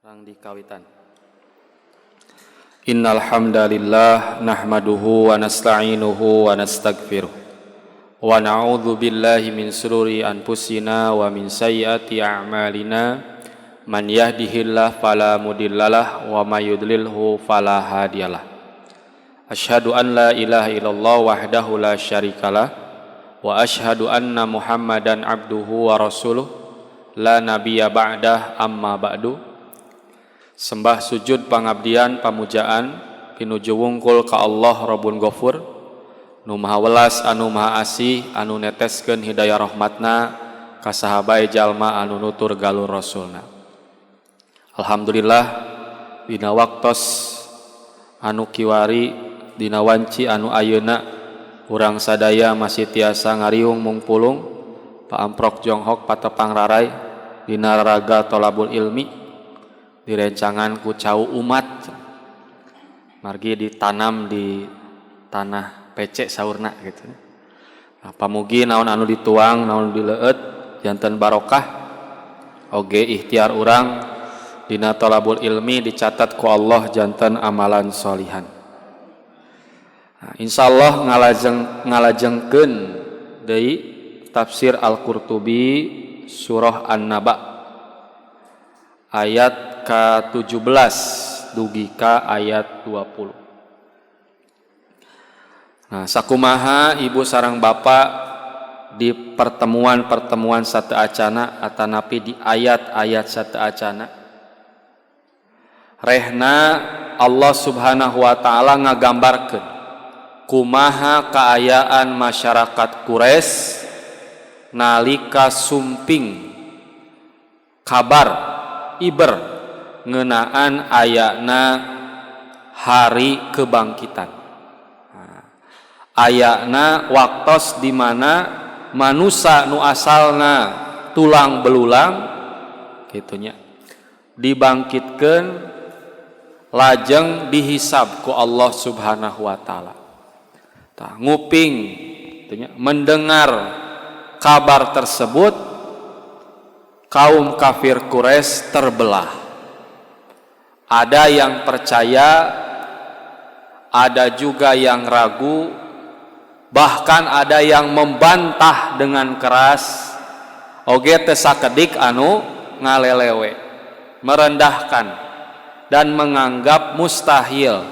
Rang dikawitan. Innal hamdalillah nahmaduhu wa nasta'inuhu wa nastaghfiruh wa na'udzu billahi min shururi anfusina wa min sayyiati a'malina man yahdihillahu fala mudhillalah wa may yudlilhu fala hadiyalah. Asyhadu an la ilaha illallah wahdahu la syarikalah wa asyhadu anna Muhammadan abduhu wa rasuluh la nabiyya ba'dah amma ba'du. Sembah sujud pangabdian pamujaan pinuju wungkul ka Allah Rabbun Ghafur nu maha welas anu maha asih anu neteskeun hidayah rahmatna ka sahabai jalma anu nutur galur rasulna. Alhamdulillah dina waktos anu kiwari dina wanci anu ayeuna urang sadaya masih tiasa ngariung mungpulung paamprok jonghok patepang rarai dina raga tolabul ilmi direncangan ku cau umat margi ditanam di tanah pece saurna gitu. Apa mugi naon anu dituang naon dileueut janten barokah oge ikhtiar urang dina thalabul ilmi dicatat ku Allah janten amalan sholihan. Nah, insyaallah ngalajengkeun deui tafsir Al-Qurtubi surah An-Naba ayat ke-17 dugi ka ayat 20. Nah, sakumaha ibu sareng bapak di pertemuan-pertemuan sateacana atanapi di ayat-ayat sateacana rehna Allah Subhanahu wa taala ngagambarkeun kumaha kaayaan masyarakat Quraisy nalika sumping kabar iber ngeunaan ayana hari kebangkitan. Ayana waktos di mana manusia nu asalna tulang belulang gitunya dibangkitkeun lajeng dihisab ku Allah Subhanahu wa taala. Tah nguping gitunya mendengar kabar tersebut kaum kafir Quraisy terbelah. Ada yang percaya, ada juga yang ragu, bahkan ada yang membantah dengan keras. Oge teu sakedik anu ngalelewe, merendahkan dan menganggap mustahil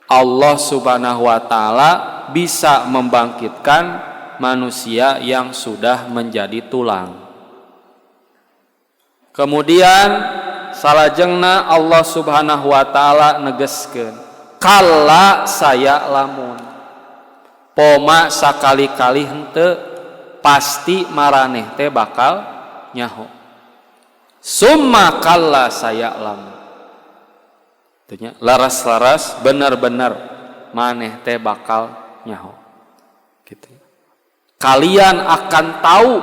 Allah Subhanahu wa taala bisa membangkitkan manusia yang sudah menjadi tulang. Kemudian salajengna Allah Subhanahu wa taala negeskeun kalla saya lamun poma sakali-kali henteu pasti maraneh teh bakal nyaho summa kalla saya lamun tanya laras-laras bener-bener maneh teh bakal nyaho gitu. Kalian akan tahu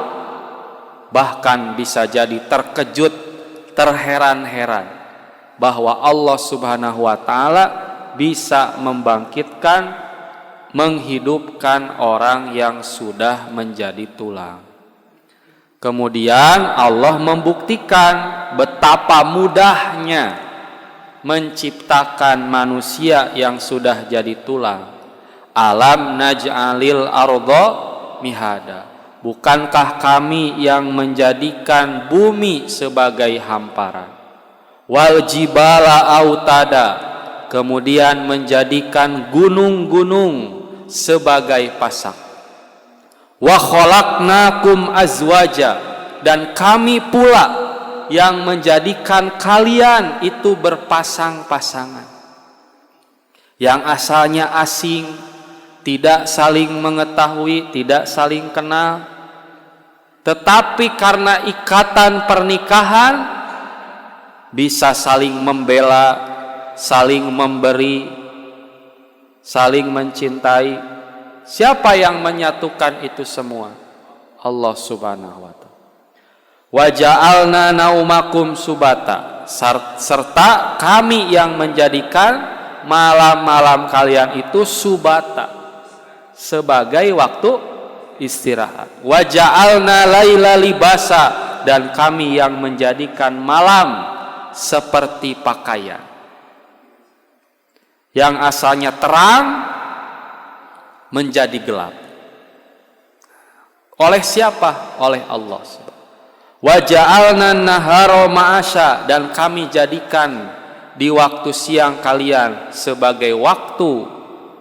bahkan bisa jadi terkejut terheran-heran bahwa Allah Subhanahu wa taala bisa membangkitkan, menghidupkan orang yang sudah menjadi tulang. Kemudian Allah membuktikan betapa mudahnya menciptakan manusia yang sudah jadi tulang. Alam naj'alil arda mihada. Bukankah kami yang menjadikan bumi sebagai hamparan? Wal jibala autada, kemudian menjadikan gunung-gunung sebagai pasak. Wa khalaqnakum azwaja, dan kami pula yang menjadikan kalian itu berpasang-pasangan. Yang asalnya asing, tidak saling mengetahui, tidak saling kenal, tetapi karena ikatan pernikahan bisa saling membela, saling memberi, saling mencintai. Siapa yang menyatukan itu semua? Allah Subhanahu wa taala. Wa ja'alna naumakum subata, serta kami yang menjadikan malam-malam kalian itu subata, sebagai waktu istirahat. Wa ja'alna laila libasa, dan kami yang menjadikan malam seperti pakaian. Yang asalnya terang menjadi gelap. Oleh siapa? Oleh Allah. Wa ja'alna nahara ma'asya, dan kami jadikan di waktu siang kalian sebagai waktu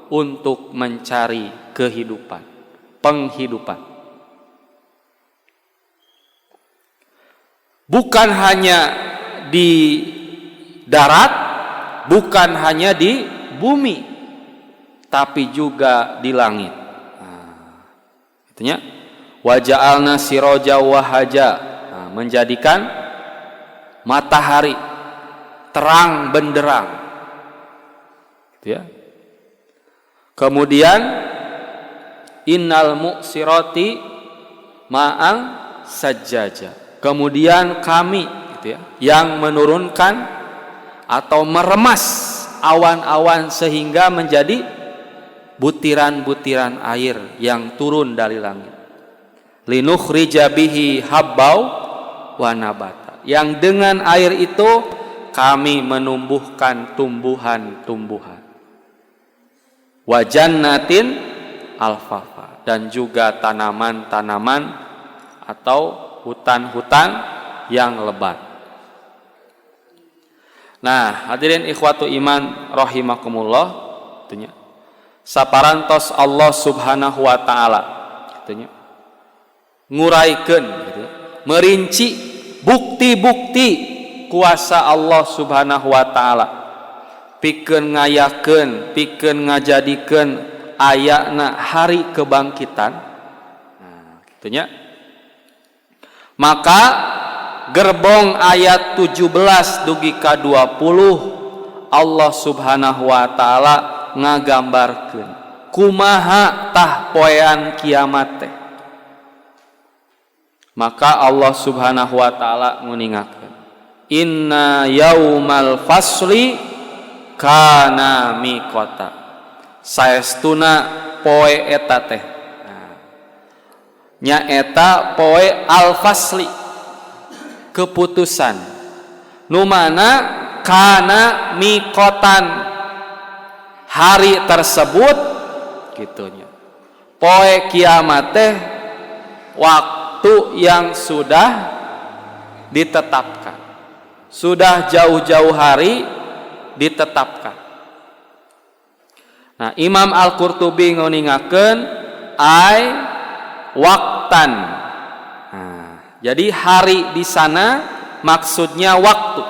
untuk mencari kehidupan, penghidupan. Bukan hanya di darat, bukan hanya di bumi, tapi juga di langit. Artinya wa ja'alna siraja wahaja, menjadikan matahari terang benderang. Gitu ya. Kemudian innal mu'sirati ma'ang sajjaja. Kemudian kami gitu ya, yang menurunkan atau meremas awan-awan sehingga menjadi butiran-butiran air yang turun dari langit. Linukhrija bihi habbau wa nabata. Yang dengan air itu kami menumbuhkan tumbuhan-tumbuhan. Wa jannatin alfafa, dan juga tanaman-tanaman atau hutan-hutan yang lebat. Nah, hadirin ikhwatu iman rahimakumullah, tentunya saparantos Allah Subhanahu wa taala tentunya nguraikeun gitu, merinci bukti-bukti kuasa Allah Subhanahu wa taala pikeun ngayakeun, pikeun ngajadikeun ayana hari kebangkitan. Nah, gitunya. Maka gerbong ayat 17 dugi ka 20 Allah Subhanahu wa taala ngagambarkeun kumaha tah poean kiamat teh. Maka Allah Subhanahu wa taala nguningakeun, inna yaumal fasli kana miqata. Saestuna poe eta teh nyaeta poe al-fasli, keputusan, nu mana kana miqatan, hari tersebut gitunya. Poe kiamat teh waktu yang sudah ditetapkan, sudah jauh-jauh hari ditetapkan. Nah, Imam Al-Qurtubi nguningakeun ai waktan. Nah, jadi hari di sana maksudnya waktu.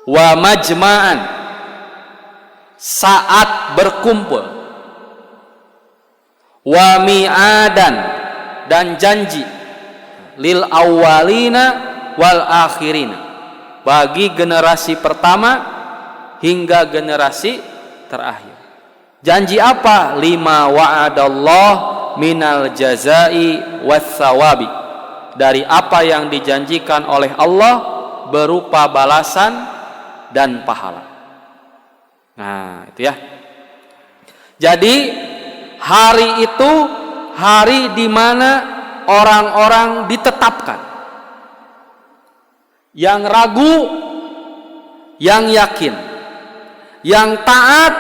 Wa majma'an, saat berkumpul. Wa mi'adan, dan janji. Lil awwalina wal akhirina, bagi generasi pertama hingga generasi terakhir. Janji apa? Lima wa'adallah minal jazai wassawabi, dari apa yang dijanjikan oleh Allah berupa balasan dan pahala. Nah, itu ya. Jadi hari itu hari di mana orang-orang ditetapkan. Yang ragu, yang yakin, yang taat,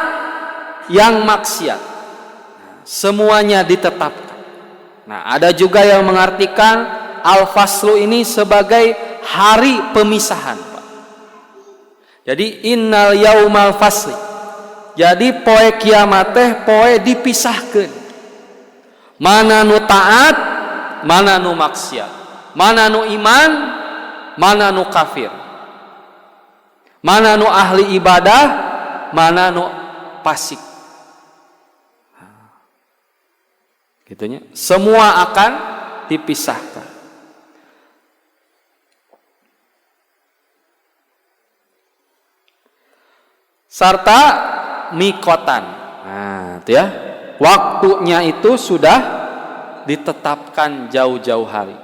yang maksiat, semuanya ditetapkan. Nah, ada juga yang mengartikan al-faslu ini sebagai hari pemisahan, Pak. Jadi innal yaumal fasli, jadi poe kiamat teh poe dipisahkeun. Mana nu taat, mana nu maksiat, mana nu iman, mana nu kafir, mana nu ahli ibadah, mana nu fasik. Gitunya, semua akan dipisahkan. Serta mikotan. Nah, itu ya. Waktunya itu sudah ditetapkan jauh-jauh hari.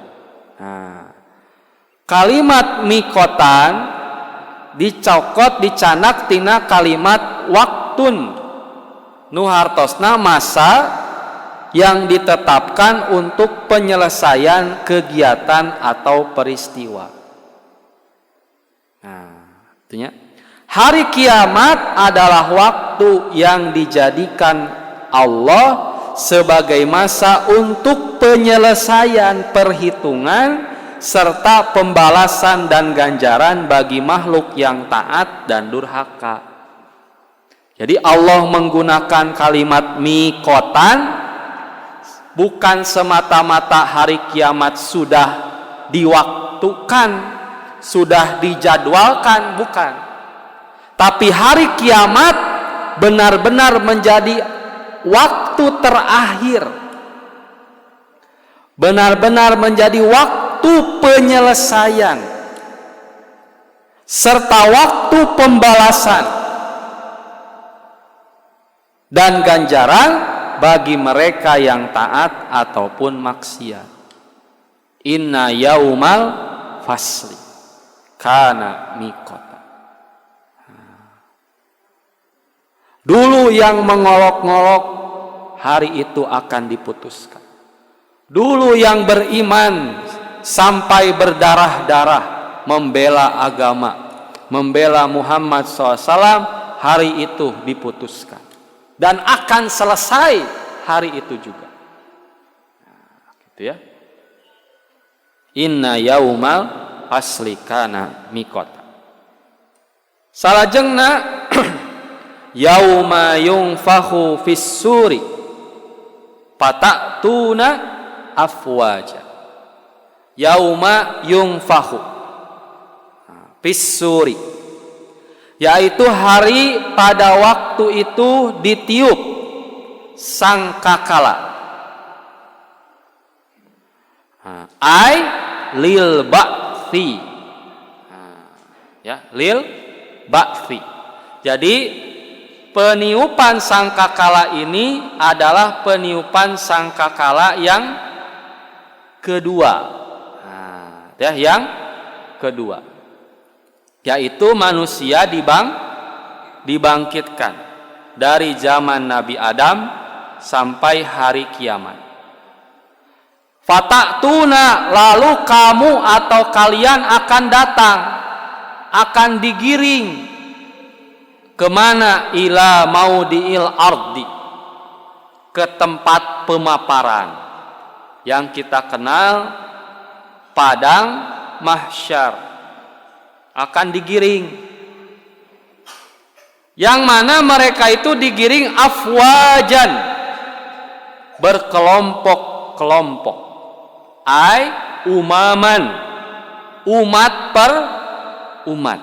Nah, kalimat mikotan dicokot, dicanak tina kalimat waktun, nu hartosna masa yang ditetapkan untuk penyelesaian kegiatan atau peristiwa. Artinya hari kiamat adalah waktu yang dijadikan Allah sebagai masa untuk penyelesaian perhitungan serta pembalasan dan ganjaran bagi makhluk yang taat dan durhaka. Jadi Allah menggunakan kalimat miqatan bukan semata-mata hari kiamat sudah diwaktukan, sudah dijadwalkan, bukan. Tapi hari kiamat benar-benar menjadi waktu terakhir. Benar-benar menjadi waktu penyelesaian serta waktu pembalasan dan ganjaran bagi mereka yang taat ataupun maksiat. Inna yaumal fasli kana miqata. Dulu yang mengolok-ngolok, hari itu akan diputuskan. Dulu yang beriman sampai berdarah-darah membela agama, membela Muhammad SAW, hari itu diputuskan. Dan akan selesai hari itu juga. Gitu ya. Inna yaumal fasli kana miqata. Salajengna yauma yunfakhu fis suri fatatuna afwaja. Yauma yunfakhu fis suri, yaitu hari pada waktu itu ditiup sangkakala. Ai lil ba'thi. Ya, lil ba'thi. Jadi peniupan sangkakala ini adalah peniupan sangkakala yang kedua. Yang kedua, yaitu manusia dibangkitkan dari zaman Nabi Adam sampai hari kiamat. Fatatuna, lalu kamu atau kalian akan datang, akan digiring kemana? Ila maudiil ardi, ke tempat pemaparan yang kita kenal padang mahsyar, akan digiring. Yang mana mereka itu digiring afwajan, berkelompok-kelompok. Ai umaman, umat per umat.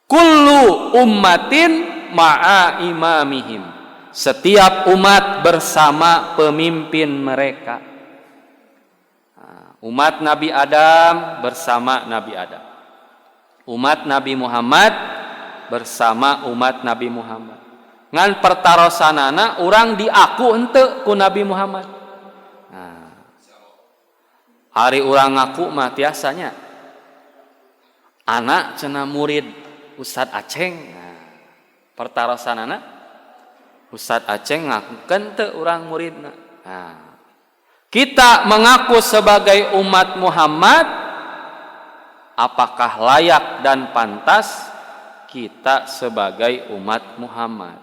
Kullu ummatin ma'a imamihim, setiap umat bersama pemimpin mereka. Umat Nabi Adam bersama Nabi Adam, umat Nabi Muhammad bersama umat Nabi Muhammad. Ngan pertarosanana urang diaku henteu ku Nabi Muhammad. Hari urang ngaku mah tiasanya anak cenah murid Ustad Aceng. Pertarosanana Ustad Aceng ngakukeun teu urang muridna. Kita mengaku sebagai umat Muhammad, apakah layak dan pantas kita sebagai umat Muhammad?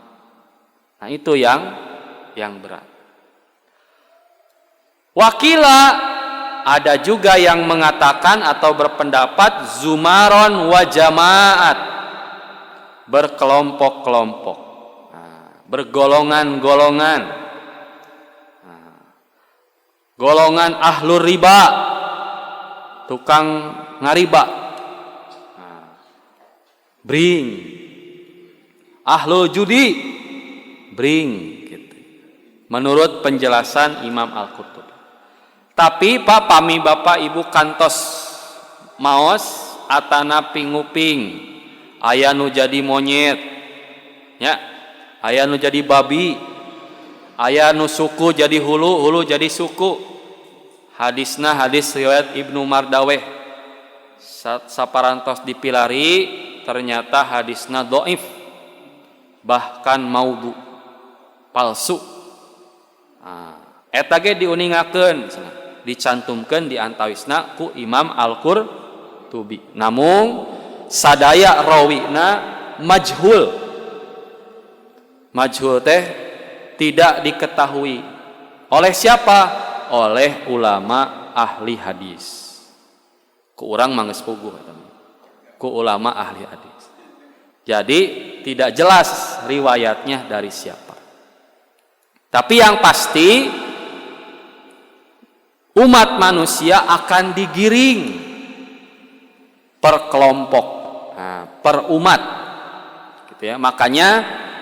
Nah, itu yang berat. Wakila, ada juga yang mengatakan atau berpendapat zumaron wa jamaat, berkelompok-kelompok, bergolongan-golongan. Golongan ahlur riba, tukang ngariba, bring. Ahlu judi, bring. Gitu. Menurut penjelasan Imam Al-Qurtubi. Tapi pami bapak ibu kantos maos atana pinguping, aya nu jadi monyet, ya, aya nu jadi babi, aya nu suku jadi hulu, hulu jadi suku. Hadisna hadis riwayat Ibnu Mardaweh. Saparantos dipilari, ternyata hadisna dhaif, bahkan maudhu, palsu. Eta ge diuningakeun, dicantumkeun di antawisna ku Imam tubi. Namun sadaya rawina majhul. Majhul teh tidak diketahui. Oleh siapa? Oleh ulama ahli hadis. Ku urang manggeus puguh eta. Ku ulama ahli hadis. Jadi tidak jelas riwayatnya dari siapa. Tapi yang pasti umat manusia akan digiring per kelompok, per umat, gitu ya. Makanya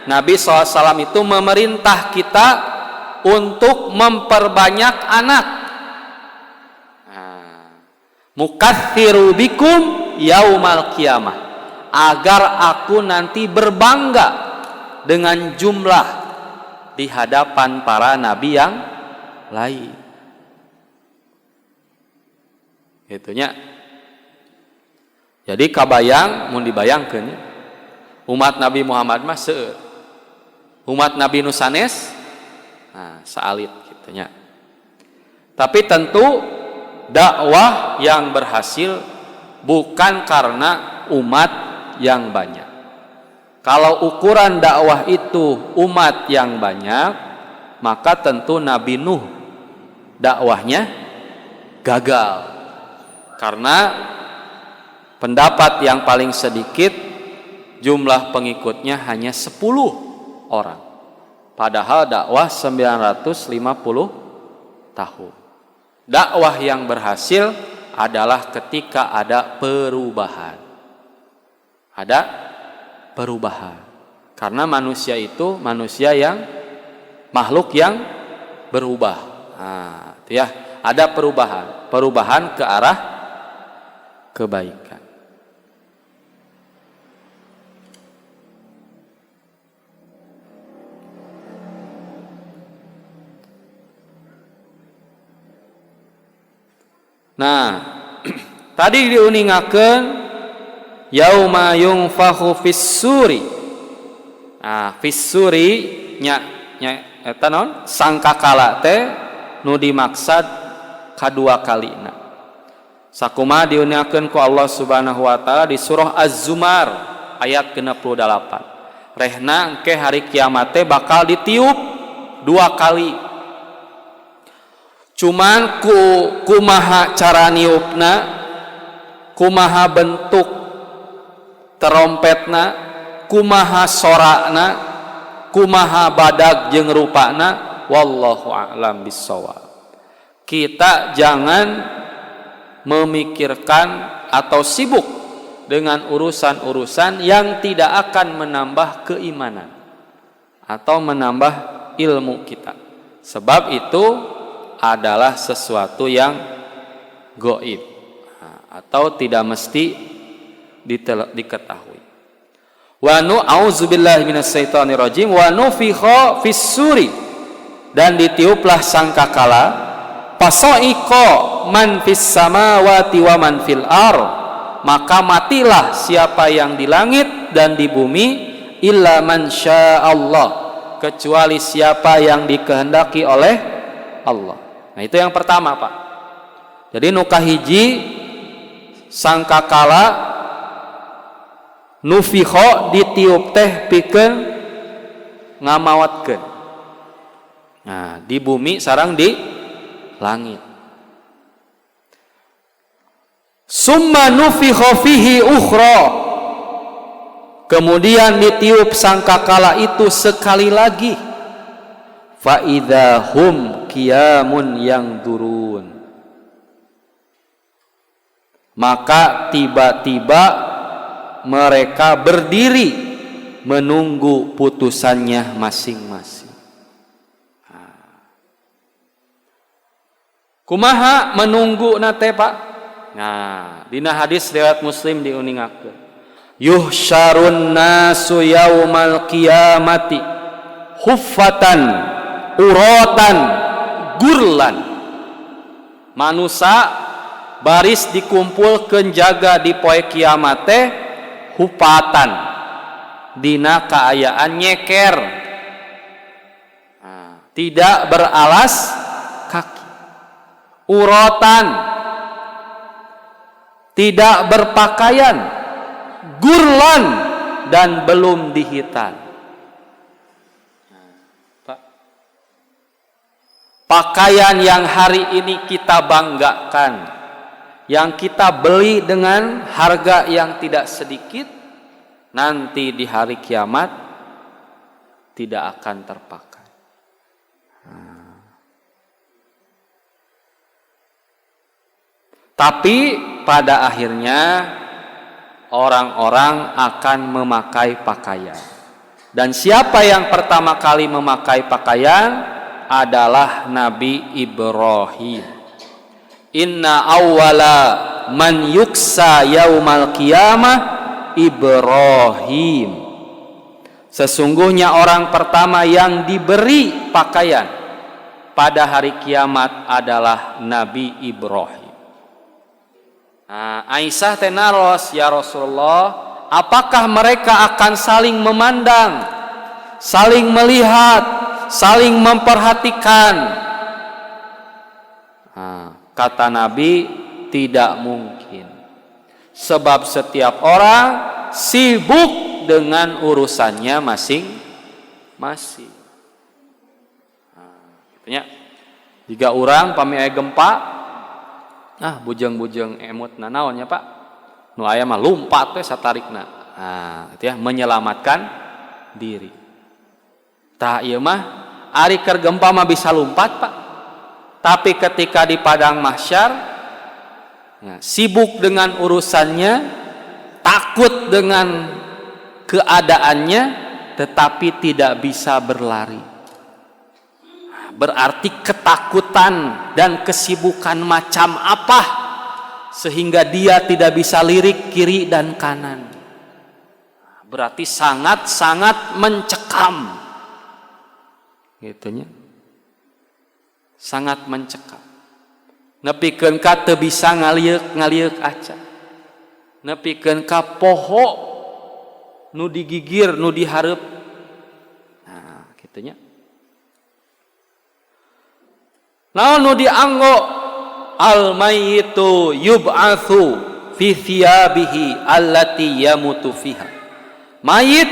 Nabi SAW itu memerintah kita untuk memperbanyak anak. Mukatsiru bikum yaumal qiyamah, agar aku nanti berbangga dengan jumlah di hadapan para nabi yang lain. Itunya. Jadi kabayang mun dibayangkeun umat Nabi Muhammad mah seueur. Umat Nabi nu sanes saalit gitunya. Tapi tentu dakwah yang berhasil bukan karena umat yang banyak. Kalau ukuran dakwah itu umat yang banyak, maka tentu Nabi Nuh dakwahnya gagal. Karena pendapat yang paling sedikit jumlah pengikutnya hanya 10 orang. Padahal dakwah 950 tahun. Dakwah yang berhasil adalah ketika ada perubahan. Ada perubahan. Karena manusia itu manusia yang makhluk yang berubah. Itu ya, ada perubahan ke arah kebaikan. Nah, tadi diuningakeun yauma yunfakhu fis-suri. Fis-suri nya eta naon? Sangkakala teh nu dimaksad kadua kalina. Sakumaha diuningakeun ku Allah Subhanahu wa taala di surah Az-Zumar ayat 68. Rehna engke hari kiamat teh bakal ditiup 2 kali. Cuman kumaha cara niupna, kumaha bentuk terompetna, kumaha sorana, kumaha badag jeung rupana, wallahu a'lam bissawab. Kita jangan memikirkan atau sibuk dengan urusan-urusan yang tidak akan menambah keimanan atau menambah ilmu kita. Sebab itu adalah sesuatu yang gaib atau tidak mesti diketahui. Wa nu'auzubillahi minasyaitonir rajim wa nufikha fis-suri, dan ditiuplah sangkakala fasa'iqa man fis samawati wa man fil ar, maka matilah siapa yang di langit dan di bumi, illa man sya'allah, kecuali siapa yang dikehendaki oleh Allah. Nah, itu yang pertama, Pak. Jadi nukahiji sangkakala nufikho ditiup teh pikeun ngamawatkeun. Nah, di bumi sareng di langit. Summa nufikho fihi ukhra, kemudian ditiup sangkakala itu sekali lagi. Fa idzahum qiyamun yang durun, maka tiba-tiba mereka berdiri menunggu putusannya masing-masing. Kumaha menunggu nate, Pak? Nah, dina hadis riwayat Muslim diuningakeun, yuhsyarun nasu yaumal qiyamati huffatan urotan gurlan. Manusia baris dikumpulkeun jaga di poe kiamat teh hupatan, dina kaayaan nyeker, tidak beralas kaki. Urotan tidak berpakaian, gurlan dan belum dihitan. Pakaian yang hari ini kita banggakan, yang kita beli dengan harga yang tidak sedikit, nanti di hari kiamat tidak akan terpakai. Tapi pada akhirnya orang-orang akan memakai pakaian. Dan siapa yang pertama kali memakai pakaian adalah Nabi Ibrahim. Inna awwala man yuksa yaumal qiyamah Ibrahim. Sesungguhnya orang pertama yang diberi pakaian pada hari kiamat adalah Nabi Ibrahim. Aisyah tenaros, ya Rasulullah, apakah mereka akan saling memandang, saling melihat, saling memperhatikan? Kata Nabi, tidak mungkin. Sebab setiap orang sibuk dengan urusannya masing-masing. Jika orang pami aya gempa, bujeng-bujeng emut naonnya Pak, nu aya mah lumpat teh satarikna. Itu ya, menyelamatkan diri. Tah ieu mah ari keur gempa mah bisa lumpat Pak. Tapi ketika di padang mahsyar sibuk dengan urusannya, takut dengan keadaannya, tetapi tidak bisa berlari. Berarti ketakutan dan kesibukan macam apa sehingga dia tidak bisa lirik kiri dan kanan. Berarti sangat-sangat mencekam. Gitunya. Sangat mencekam. Nepikeun ka teu bisa ngalieuк aca. Nepikeun ka poho nu digigir, nu dihareup. Gitunya. Naon dianggo al mayyitu yub'atsu fi thiyabihi allati yamutu fiha. Mayit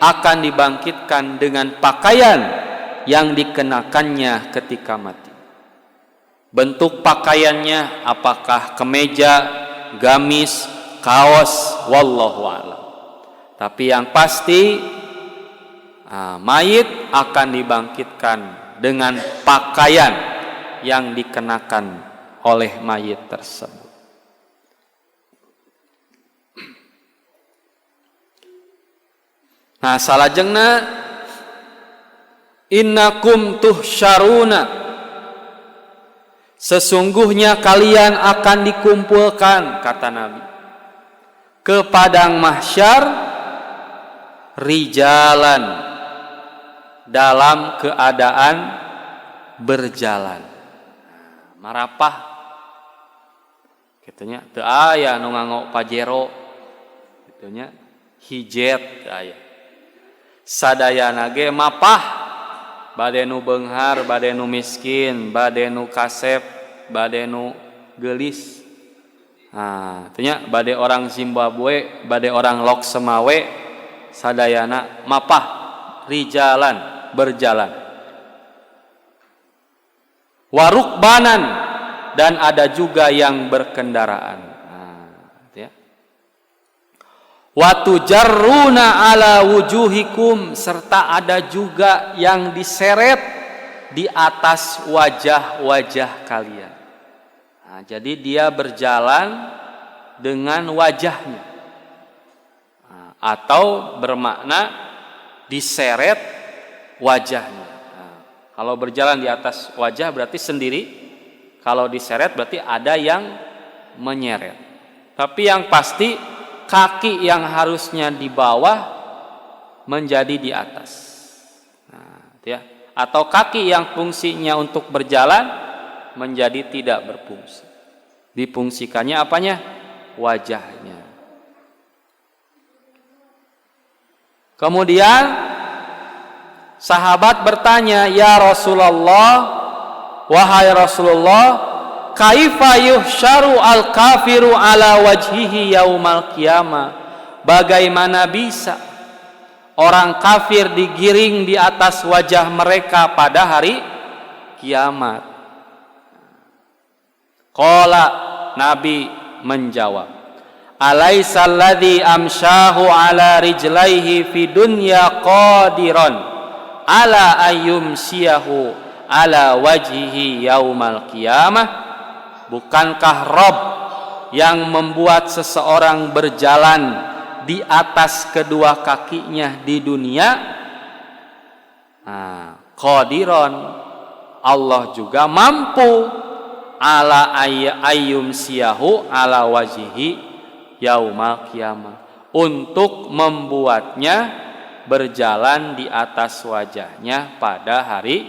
akan dibangkitkan dengan pakaian yang dikenakannya ketika mati. Bentuk pakaiannya apakah kemeja, gamis, kaos, wallahu a'lam. Tapi yang pasti mayit akan dibangkitkan dengan pakaian yang dikenakan oleh mayit tersebut. Salajengna innakum tuhsyaruna, sesungguhnya kalian akan dikumpulkan, kata Nabi, ke padang mahsyar rijalan, dalam keadaan berjalan. Marapah gitunya, teu aya nu nganggo pajero gitunya, hijet teu aya. Sadayana ge mapah, bade nu beunghar, bade nu miskin, bade nu kasep, bade nu geulis. Teu nya, bade orang Zimbabwe, bade orang Lok Semawe, sadayana mapah, rijalan, berjalan. Warukbanan, dan ada juga yang berkendaraan. Watujarruna ala wujuhikum, serta ada juga yang diseret di atas wajah-wajah kalian. Jadi dia berjalan dengan wajahnya, atau bermakna diseret wajahnya. Kalau berjalan di atas wajah berarti sendiri, kalau diseret berarti ada yang menyeret. Tapi yang pasti kaki yang harusnya di bawah menjadi di atas. Atau kaki yang fungsinya untuk berjalan menjadi tidak berfungsi. Difungsikannya apanya? Wajahnya. Kemudian sahabat bertanya, ya Rasulullah, wahai Rasulullah, kaifa yuhsyaru al-kafiru ala wajhihi yaumal qiyamah. Bagaimana bisa orang kafir digiring di atas wajah mereka pada hari kiamat? Qala, Nabi menjawab, alaisa alladhi amsyahu ala rijlaihi fi dunya qadiran ala ayyumsiyahu ala wajhihi yaumal qiyamah. Bukankah Rabb yang membuat seseorang berjalan di atas kedua kakinya di dunia? Qadiran, Allah juga mampu ala ayyumsiyahu ala wajhihi yaumal qiyamah, untuk membuatnya berjalan di atas wajahnya pada hari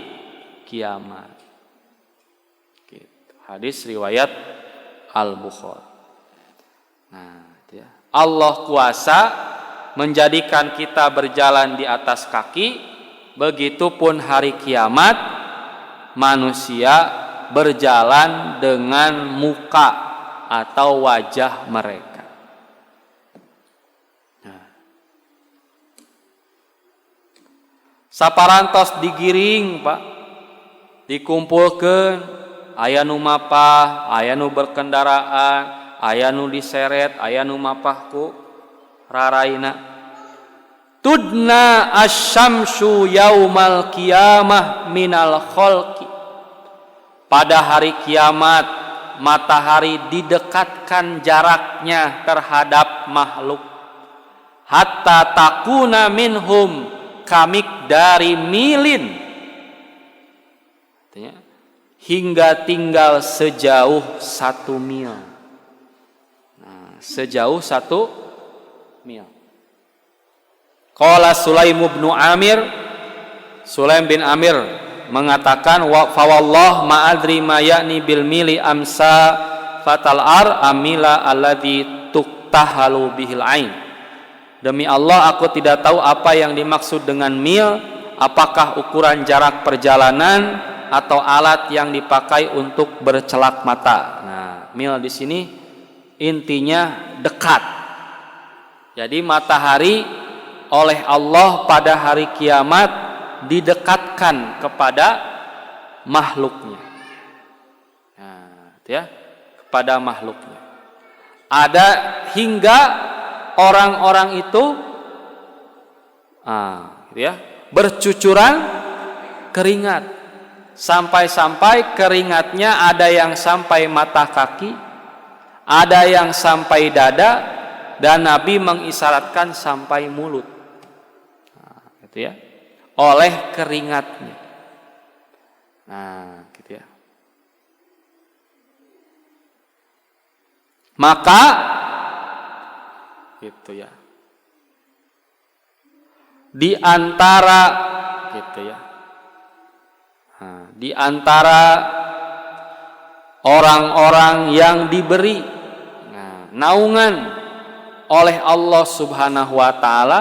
kiamat. Hadis riwayat Al-Bukhari. Nah, ya. Allah kuasa menjadikan kita berjalan di atas kaki, begitupun hari kiamat manusia berjalan dengan muka atau wajah mereka. Nah. Saparantos digiring, Pak, dikumpulkan. Aya nu mapah, aya nu berkendaraan, aya nu diseret, aya nu mapah ku raraina. Tudna asyamsu yaumal qiyamah minal khalqi. Pada hari kiamat, matahari didekatkan jaraknya terhadap makhluk. Hatta takuna minhum kamik dari milin. Artinya, hingga tinggal sejauh 1 mil. Nah, sejauh 1 mil. Qala Sulaim bin Amir, Sulaim bin Amir mengatakan, wa fawallah ma'adri ma ya'ni bil mili amsa fatal ar amila alladhi tuktahalu bihil ain. Demi Allah, aku tidak tahu apa yang dimaksud dengan mil, apakah ukuran jarak perjalanan atau alat yang dipakai untuk bercelak mata. Nah, mil di sini intinya dekat. Jadi matahari oleh Allah pada hari kiamat didekatkan kepada makhluknya. Nah, ya, kepada makhluknya. Ada hingga orang-orang itu ya, bercucuran keringat. Sampai-sampai keringatnya ada yang sampai mata kaki, ada yang sampai dada, dan Nabi mengisyaratkan sampai mulut. Nah, gitu ya. Oleh keringatnya. Nah, gitu ya. Maka gitu ya. Di antara gitu ya. Nah, di antara orang-orang yang diberi naungan oleh Allah Subhanahu wa taala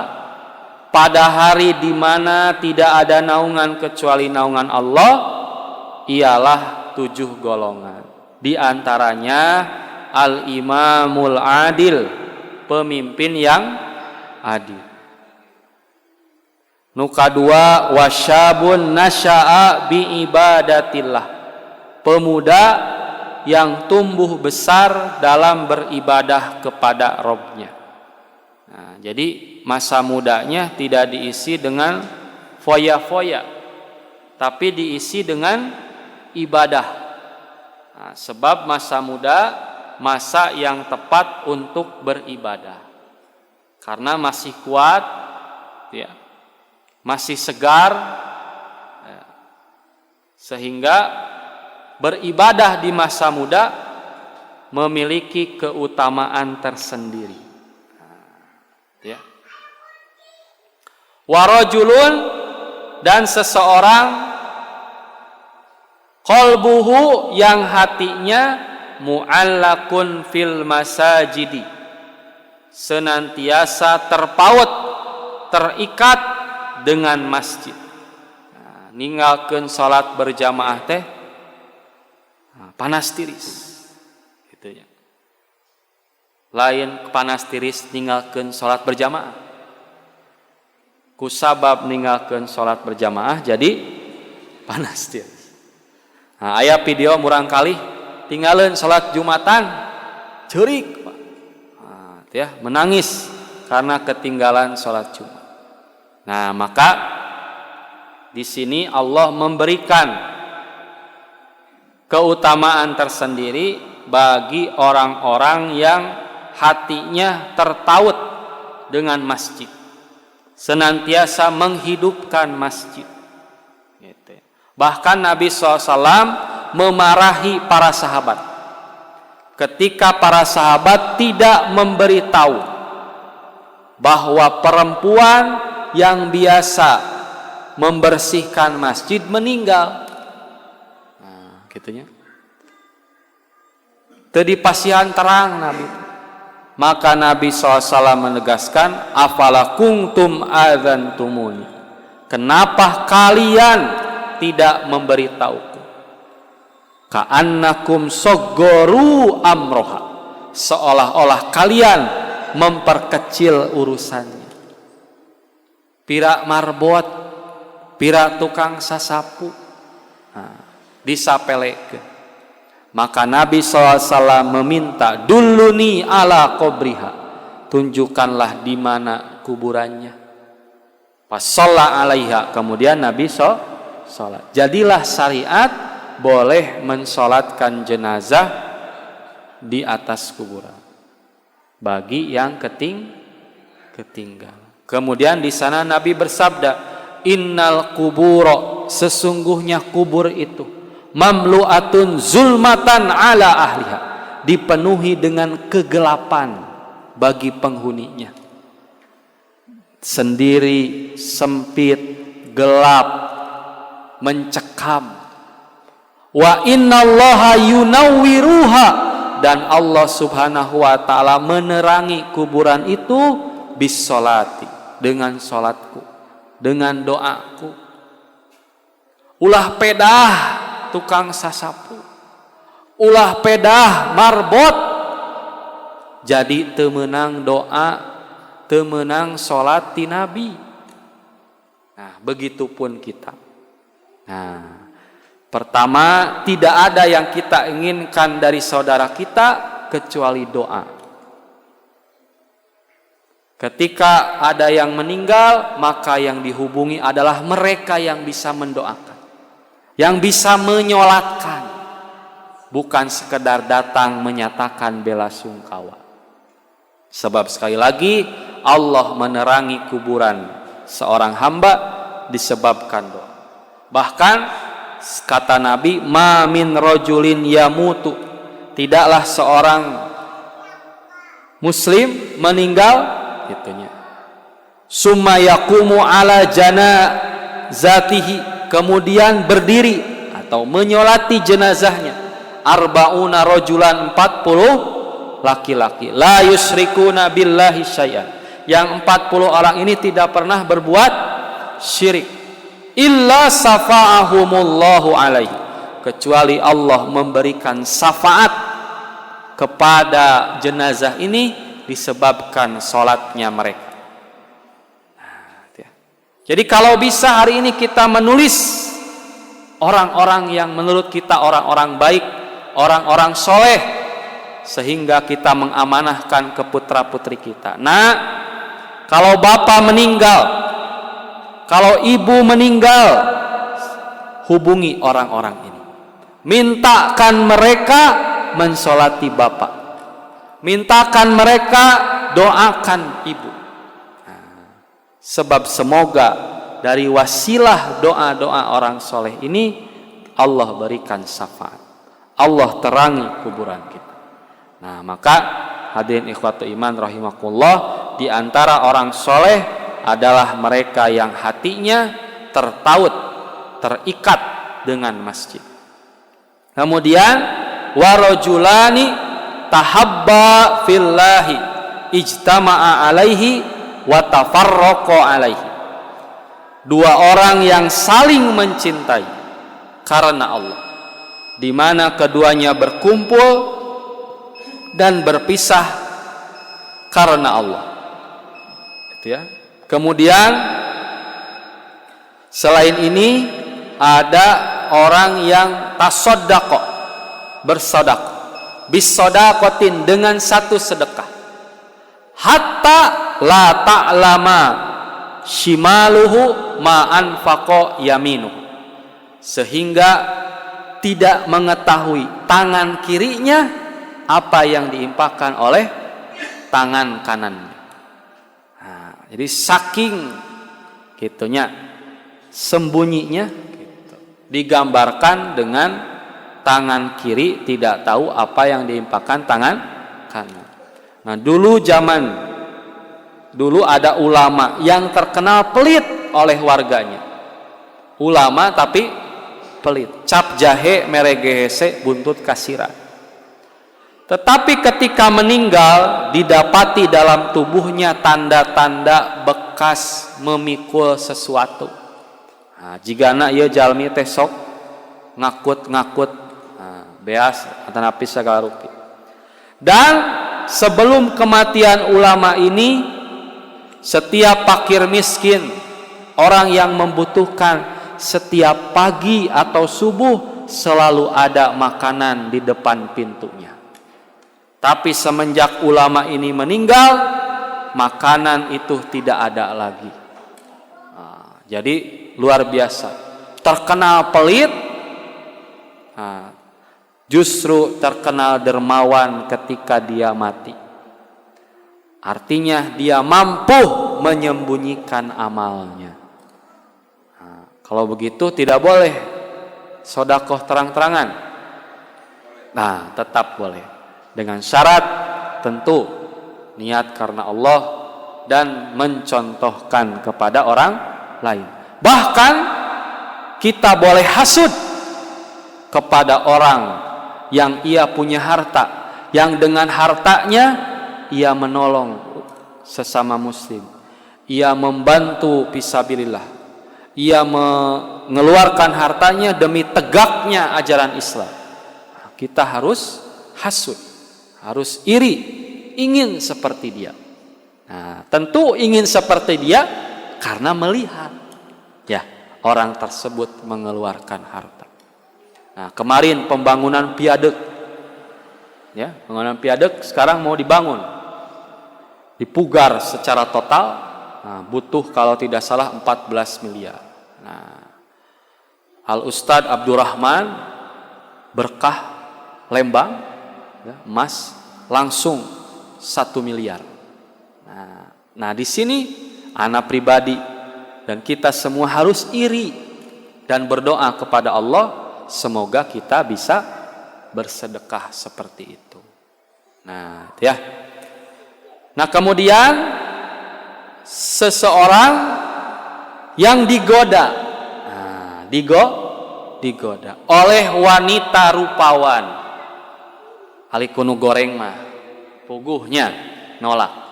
pada hari di mana tidak ada naungan kecuali naungan Allah, ialah 7 golongan. Di antaranya al-imamul adil, pemimpin yang adil. Nuka 2, wasyabun nasya'a bi ibadatillah, pemuda yang tumbuh besar dalam beribadah kepada Rabb-Nya. Nah, jadi masa mudanya tidak diisi dengan foya-foya, tapi diisi dengan ibadah. Nah, sebab masa muda masa yang tepat untuk beribadah, karena masih kuat, ya, masih segar, ya, sehingga beribadah di masa muda memiliki keutamaan tersendiri. Ya. Warajulun, dan seseorang qalbuhu, yang hatinya mu'allakun fil masajidi, senantiasa terpaut, terikat dengan masjid. Nah, ninggalkeun salat berjamaah teh panas tiris gitu ya. Lain panas tiris ninggalkeun salat berjamaah. Kusabab ninggalkeun salat berjamaah jadi panas tiris. Aya video murang kali tinggalin salat Jumatan ceurik ya, menangis karena ketinggalan salat Jumat. Nah, maka di sini Allah memberikan keutamaan tersendiri bagi orang-orang yang hatinya tertaut dengan masjid, senantiasa menghidupkan masjid. Bahkan Nabi SAW memarahi para sahabat ketika para sahabat tidak memberitahu bahwa perempuan yang biasa membersihkan masjid meninggal. Nah, gitunya. Teu dipasihan terang Nabi. Maka Nabi SAW menegaskan, afala kuntum adzantumuni. Kenapa kalian tidak memberitahuku? Ka'annakum soggoru amroha. Seolah-olah kalian memperkecil urusannya. Pira marbot, pira tukang sasapu, disapelekeun. Maka Nabi SAW meminta, duluni ala qabriha, tunjukkanlah di mana kuburannya. Pas sholat alaiha, kemudian Nabi sholat. Jadilah syariat boleh mensolatkan jenazah di atas kuburan bagi yang ketinggal. Kemudian di sana Nabi bersabda, innal kuburo, sesungguhnya kubur itu mamlu'atun zulmatan ala ahliha, dipenuhi dengan kegelapan bagi penghuninya. Sendiri, sempit, gelap, mencekam. Wa innallaha yunawwiruha, dan Allah Subhanahu wa taala menerangi kuburan itu bis sholati, dengan salatku, dengan doaku. Ulah pedah tukang sasapu, ulah pedah marbot, jadi teu meunang doa, teu meunang salat ti Nabi. Nah, begitupun kita. Nah, pertama, tidak ada yang kita inginkan dari saudara kita kecuali doa. Ketika ada yang meninggal, maka yang dihubungi adalah mereka yang bisa mendoakan, yang bisa menyolatkan, bukan sekedar datang menyatakan bela sungkawa. Sebab sekali lagi Allah menerangi kuburan seorang hamba disebabkan doa. Bahkan kata Nabi, ma min rajulin yamutu, tidaklah seorang muslim meninggal itunya summa yaqumu ala janazatihi, kemudian berdiri atau menyolati jenazahnya arbauna rajulan, 40 laki-laki, la yusyrikuna billahi syai'an, yang 40 orang ini tidak pernah berbuat syirik, illa safa'ahumullahu alaihi, kecuali Allah memberikan syafaat kepada jenazah ini disebabkan sholatnya mereka. Jadi kalau bisa hari ini kita menulis orang-orang yang menurut kita orang-orang baik, orang-orang soleh, sehingga kita mengamanahkan ke putra-putri kita. Nah, kalau bapak meninggal, kalau ibu meninggal, hubungi orang-orang ini, mintakan mereka mensolati bapak, mintakan mereka doakan ibu. Sebab semoga dari wasilah doa-doa orang soleh ini Allah berikan syafaat, Allah terangi kuburan kita. Nah, maka hadirin ikhwatu iman rahimakumullah, di antara orang soleh adalah mereka yang hatinya tertaut, terikat dengan masjid. Kemudian warajulani tahabba fillahi ijtama'a alaihi wa tafarraqa alaihi, dua orang yang saling mencintai karena Allah di mana keduanya berkumpul dan berpisah karena Allah. Itu ya. Kemudian selain ini ada orang yang tasoddaqo, bersedekah, bisodaqotin, dengan satu sedekah, hatta la ta'lama shimaluhu ma anfaqo yaminuhu, sehingga tidak mengetahui tangan kirinya apa yang diinfakkan oleh tangan kanannya. Nah, jadi saking gitunya sembunyinya gitu, digambarkan dengan tangan kiri tidak tahu apa yang diinfakkan tangan kanan. Nah, dulu ada ulama yang terkenal pelit oleh warganya. Ulama tapi pelit, cap jahe meregehese buntut kasira. Tetapi ketika meninggal didapati dalam tubuhnya tanda-tanda bekas memikul sesuatu. Nah, jigana ieu jalmi teh sok ngakut-ngakut, beas atanapi sagala rupi. Dan sebelum kematian ulama ini, setiap fakir miskin, orang yang membutuhkan, setiap pagi atau subuh selalu ada makanan di depan pintunya. Tapi semenjak ulama ini meninggal, makanan itu tidak ada lagi. Nah, jadi luar biasa, terkenal pelit, justru terkenal dermawan ketika dia mati. Artinya dia mampu menyembunyikan amalnya. Nah, kalau begitu tidak boleh sedekah terang-terangan. Nah, tetap boleh dengan syarat tentu niat karena Allah dan mencontohkan kepada orang lain. Bahkan kita boleh hasud kepada orang yang ia punya harta, yang dengan hartanya ia menolong sesama muslim, ia membantu fisabilillah, ia mengeluarkan hartanya demi tegaknya ajaran Islam. Kita harus hasud, harus iri, ingin seperti dia. Nah, tentu ingin seperti dia karena melihat ya orang tersebut mengeluarkan harta. Nah, kemarin pembangunan viaduk, ya, pembangunan viaduk sekarang mau dibangun, dipugar secara total, nah, butuh kalau tidak salah 14 miliar. Nah, Al Ustadz Abdurrahman Berkah Lembang, ya, emas langsung 1 miliar. Nah, di sini anak pribadi dan kita semua harus iri dan berdoa kepada Allah. Semoga kita bisa bersedekah seperti itu. Nah, ya. Nah, kemudian seseorang yang digoda, digoda oleh wanita rupawan, alikunu goreng mah, puguhnya nolak.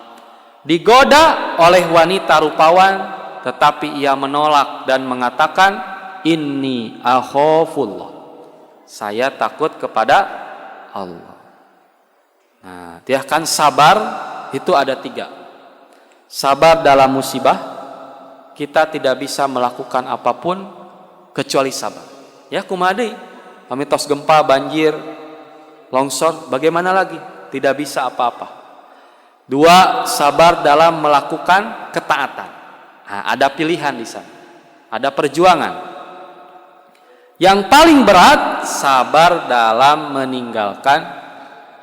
Digoda oleh wanita rupawan, tetapi ia menolak dan mengatakan, inni akhafullah, saya takut kepada Allah. Nah, dia kan sabar itu ada 3. Sabar dalam musibah, kita tidak bisa melakukan apapun kecuali sabar. Ya kumadi, pamitos gempa, banjir, longsor, bagaimana lagi? Tidak bisa apa-apa. 2, sabar dalam melakukan ketaatan. Nah, ada pilihan di sana, ada perjuangan. Yang paling berat, sabar dalam meninggalkan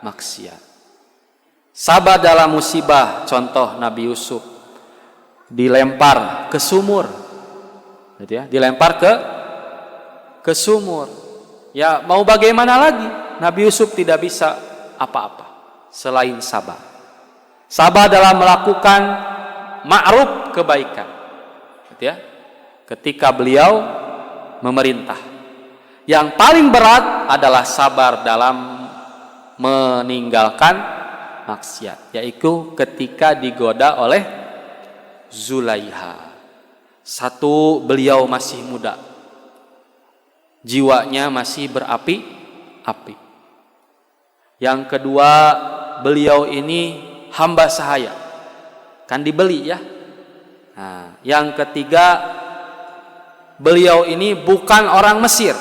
maksiat. Sabar dalam musibah, contoh Nabi Yusuf dilempar ke sumur, gitu ya, dilempar ke sumur. Ya, mau bagaimana lagi? Nabi Yusuf tidak bisa apa-apa selain sabar. Sabar dalam melakukan ma'ruf, kebaikan, gitu ya, ketika beliau memerintah. Yang paling berat adalah sabar dalam meninggalkan maksiat, yaitu ketika digoda oleh Zulaiha. Satu, beliau masih muda, jiwanya masih berapi api. Yang kedua, beliau ini hamba sahaya, kan dibeli ya. Nah, yang ketiga, beliau ini bukan orang Mesir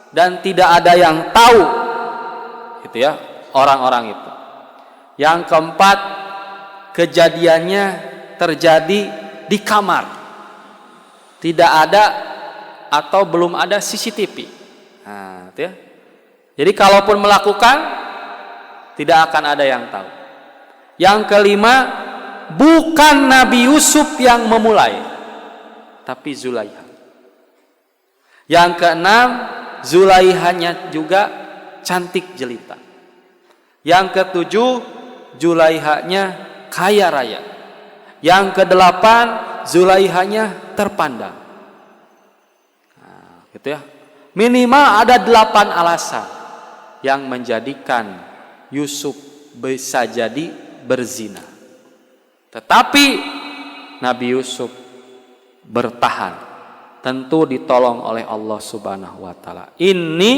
dan tidak ada yang tahu, gitu ya, orang-orang itu. Yang keempat, kejadiannya terjadi di kamar, tidak ada atau belum ada CCTV. Nah, gitu ya. Jadi kalaupun melakukan, tidak akan ada yang tahu. Yang kelima, bukan Nabi Yusuf yang memulai, tapi Zulaiha. Yang keenam, Zulaihanya juga cantik jelita. Yang ketujuh, Zulaihanya kaya raya. Yang kedelapan, Zulaihanya terpandang. Nah, gitu ya. Minimal ada 8 alasan yang menjadikan Yusuf bisa jadi berzina. Tetapi Nabi Yusuf bertahan, tentu ditolong oleh Allah Subhanahu wa taala. Ini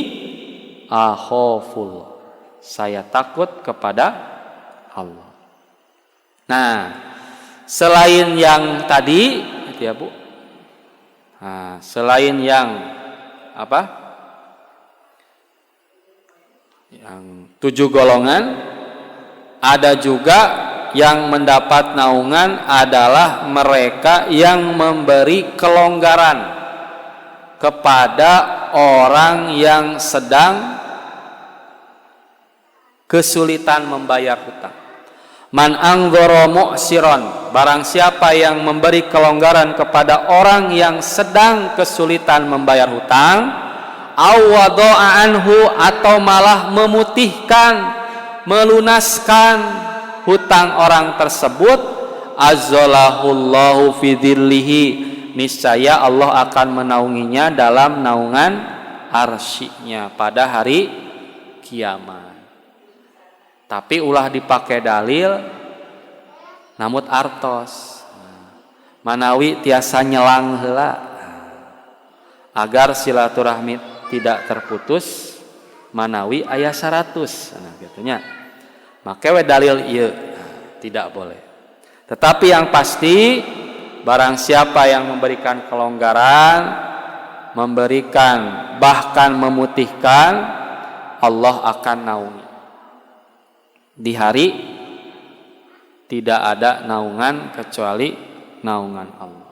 akhafullah, saya takut kepada Allah. Nah, selain yang tadi itu ya Bu. Nah, selain yang apa? Yang 7 golongan, ada juga yang mendapat naungan adalah mereka yang memberi kelonggaran kepada orang yang sedang kesulitan membayar hutang. Man anggoro mu'siron, barang siapa yang memberi kelonggaran kepada orang yang sedang kesulitan membayar hutang, awado'a anhu, atau malah memutihkan, melunaskan hutang orang tersebut, azzalahullahu fi dhillihi, niscaya Allah akan menaunginya dalam naungan arsy-Nya pada hari kiamat. Tapi ulah dipakai dalil namun artos, manawi tiasa nyelang heula agar silaturahmi tidak terputus, manawi aya 100. Nah gitunya. Make we dalil ieu, tidak boleh. Tetapi yang pasti, barang siapa yang memberikan kelonggaran, memberikan bahkan memutihkan, Allah akan naungi. Di hari tidak ada naungan kecuali naungan Allah.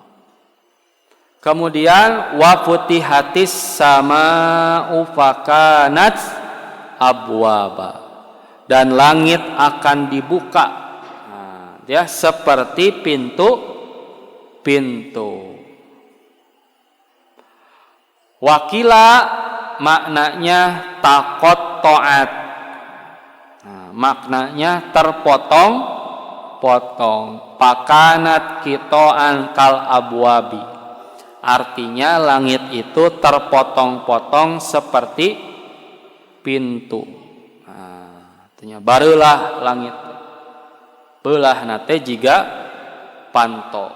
Kemudian wa futihatis sama'u fakanat abwaba, dan langit akan dibuka, nah, ya, seperti pintu. Wakila maknanya takot to'at, nah, maknanya terpotong-potong. Pakanat kitoan kal abwabi, artinya langit itu terpotong-potong seperti pintu. Barulah langit belah nate jika panto,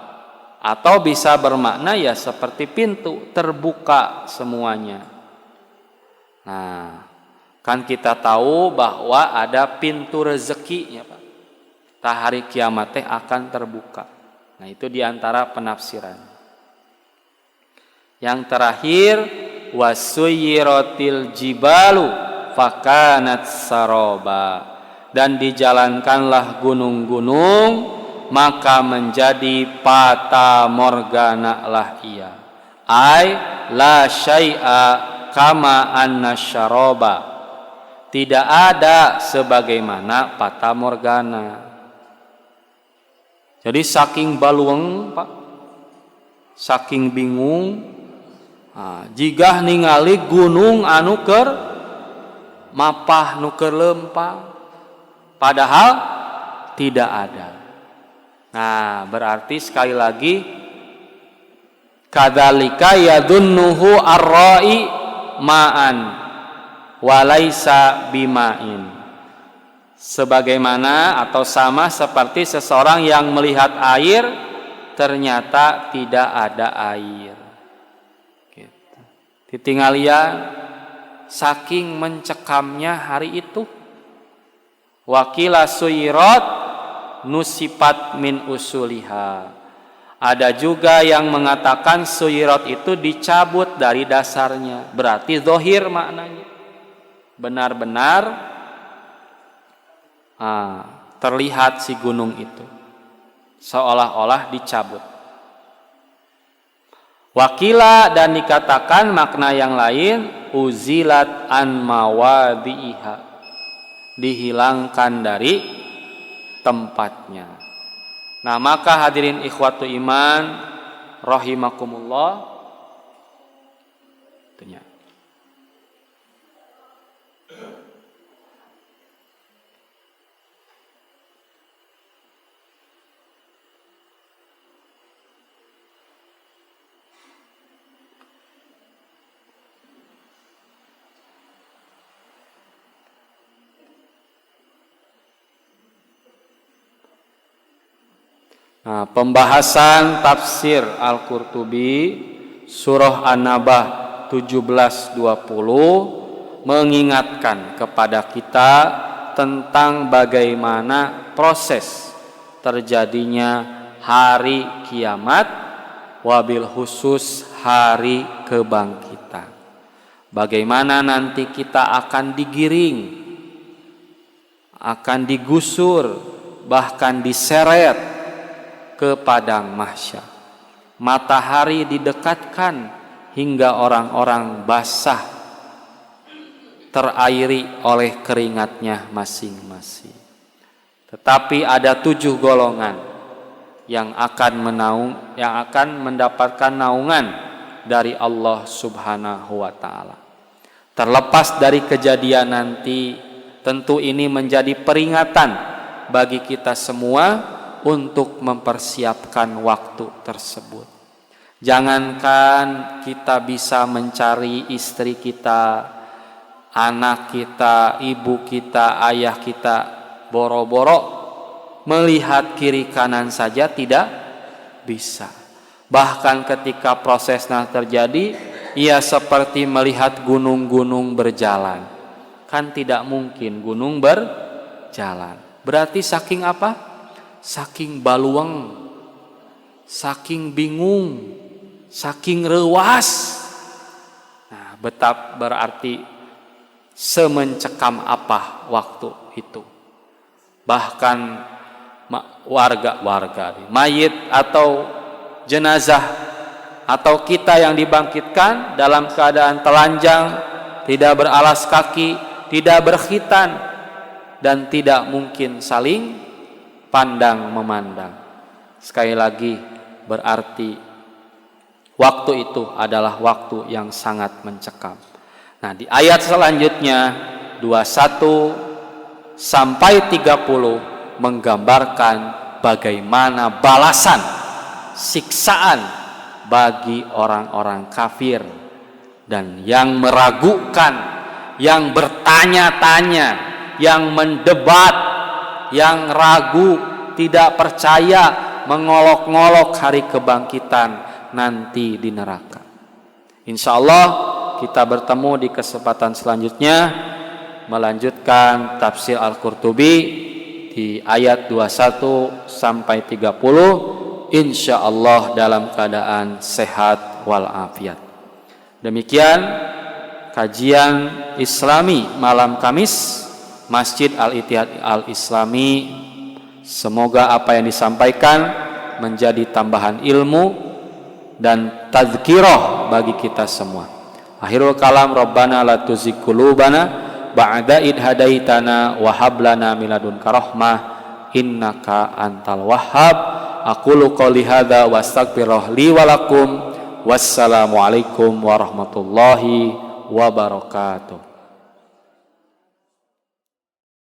atau bisa bermakna ya seperti pintu terbuka semuanya. Nah, kan kita tahu bahwa ada pintu rezekinya Pak. Hari kiamat teh akan terbuka. Nah, itu diantara penafsiran. Yang terakhir, wasuyiratil jibalu fakanat saroba, dan dijalankanlah gunung-gunung maka menjadi fata morgana lah ia. Ai la syai'a kama anna syaroba, tidak ada sebagaimana fata morgana. Jadi saking balueng Pak, saking bingung, jigah ningali gunung anu keur mapah nu keur lempang, padahal tidak ada. Nah, berarti sekali lagi, kadzalika yadunnuhu ar-ra'i ma'an walaisa bima'in, sebagaimana atau sama seperti seseorang yang melihat air ternyata tidak ada air gitu. Titingalian saking mencekamnya hari itu. Wakila suyirat nusifat min usuliha. Ada juga yang mengatakan suyirat itu dicabut dari dasarnya. Berarti zahir maknanya. Benar-benar terlihat si gunung itu. Seolah-olah dicabut. Wakila dan dikatakan makna yang lain uzilat an mawadhiha, dihilangkan dari tempatnya. Nah, maka hadirin ikhwatu iman rahimakumullah, tentunya pembahasan tafsir Al-Qurtubi surah An-Nabah 17-20 mengingatkan kepada kita tentang bagaimana proses terjadinya hari kiamat, wabil khusus hari kebangkitan. Bagaimana nanti kita akan digiring, akan digusur, bahkan diseret ke padang mahsyar. Matahari didekatkan hingga orang-orang basah, terairi oleh keringatnya masing-masing. Tetapi ada 7 golongan yang akan mendapatkan naungan dari Allah Subhanahu wa taala. Terlepas dari kejadian nanti, tentu ini menjadi peringatan bagi kita semua untuk mempersiapkan waktu tersebut. Jangankan kita bisa mencari istri kita, anak kita, ibu kita, ayah kita, boro-boro melihat kiri kanan saja tidak bisa. Bahkan ketika prosesnya terjadi, ia seperti melihat gunung-gunung berjalan. Kan tidak mungkin gunung berjalan. Berarti saking apa? Saking baluang, saking bingung, saking rewas. Nah, betapa berarti semencekam apa waktu itu. Bahkan warga, mayit atau jenazah atau kita yang dibangkitkan dalam keadaan telanjang, tidak beralas kaki, tidak berkhitan, dan tidak mungkin saling pandang memandang. Sekali lagi berarti waktu itu adalah waktu yang sangat mencekam. Nah, di ayat selanjutnya 21 sampai 30 menggambarkan bagaimana balasan siksaan bagi orang-orang kafir dan yang meragukan, yang bertanya-tanya, yang mendebat, yang ragu, tidak percaya, mengolok-ngolok hari kebangkitan nanti di neraka. Insya Allah kita bertemu di kesempatan selanjutnya melanjutkan tafsir Al-Qurtubi di ayat 21 sampai 30, insya Allah dalam keadaan sehat walafiat. Demikian kajian Islami malam Kamis Masjid Al-Ittihad Al-Islami. Semoga apa yang disampaikan menjadi tambahan ilmu dan tazkirah bagi kita semua. Akhirul kalam, Rabbana la tuzigh qulubana ba'da id hadaitana wa hab lana min ladunka rahmah innaka antal wahhab. Aqulu qouli hadza wa astaghfirullah li wa lakum. Wassalamu alaikum warahmatullahi wabarakatuh.